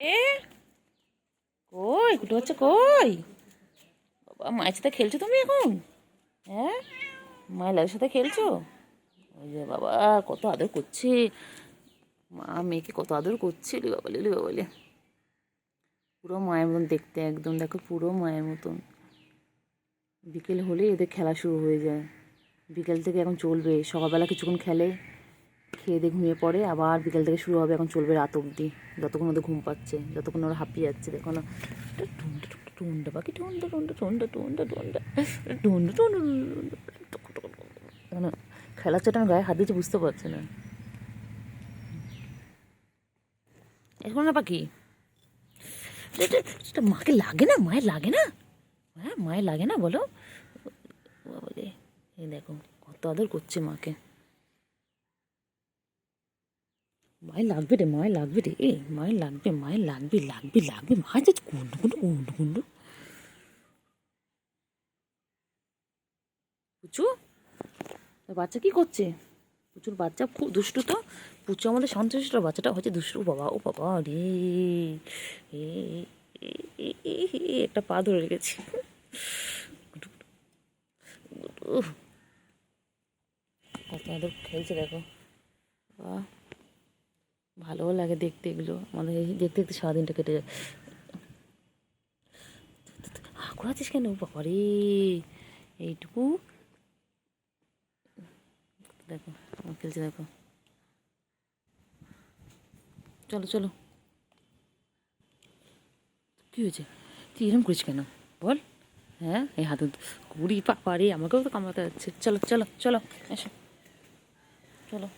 এ কই কুটু হচ্ছে কই? বাবা মায়ের সাথে খেলছো তুমি এখন? হ্যাঁ, মায়ের লালের সাথে খেলছো? ওই যে বাবা কত আদর করছে, মা মেয়েকে কত আদর করছে। রে বাবা রে বাবা রে, পুরো মায়ের মতন দেখতে একদম, দেখো পুরো মায়ের মতন। বিকেল হলে এদের খেলা শুরু হয়ে যায়। বিকেল থেকে এখন চলবে, সকালবেলা কিছুক্ষণ খেলে, খেয়ে দিয়ে ঘুমিয়ে পড়ে, আবার বিকেল থেকে শুরু হবে, এখন চলবে রাত অবধি, যতক্ষণ ওদের ঘুম পাচ্ছে, যতক্ষণ ওরা হাঁপিয়ে যাচ্ছে। দেখো না, টুন্ডা পাখি, টুন্ডা টুন্ডা টুন্ডা টুন্ডা টুন্ডা টুন্ডা টুন্ডা, টুন্ডা খেলার চেয়ে আমি গায়ে হাত দিয়েছি বুঝতে পারছে না। এখন না পাখি, মাকে লাগে না, মায়ের লাগে না? হ্যাঁ মায়ের লাগে না বলো? বাবা রে, এই দেখো কত আদর করছে মাকে। মায়ের লাগবে রে, মায়ের লাগবে রে, এ মায়ের লাগবে, মায়ের লাগবে লাগবে লাগবে, মায়ের যে কুন্ডু কুন্ডু কুন্ডু কুন্ডু। পুচু, বাচ্চা কি করছে? পুচুর বাচ্চা খুব দুষ্টু তো। পুচু আমাদের শান্তশিষ্ট, বাচ্চাটা হচ্ছে দুষ্টু। বাবা ও বাবা রে, এ একটা পা ধরে রেখেছি। কত আদর খেলছে দেখো। বাহ, ভালোও লাগে দেখতে এগুলো, আমাদের দেখতে দেখতে সারাদিনটা কেটে যায়। ঘোরাচ্ছিস কেন বাবা রে, এইটুকু দেখো খেলছে দেখো। চলো চলো, কী হয়েছে? তুই এরকম করিস কেন বল? হ্যাঁ এই হাতে কুড়ি পারে, আমাকেও তো কামড়াতে যাচ্ছে। চলো চলো চলো, এসো চলো।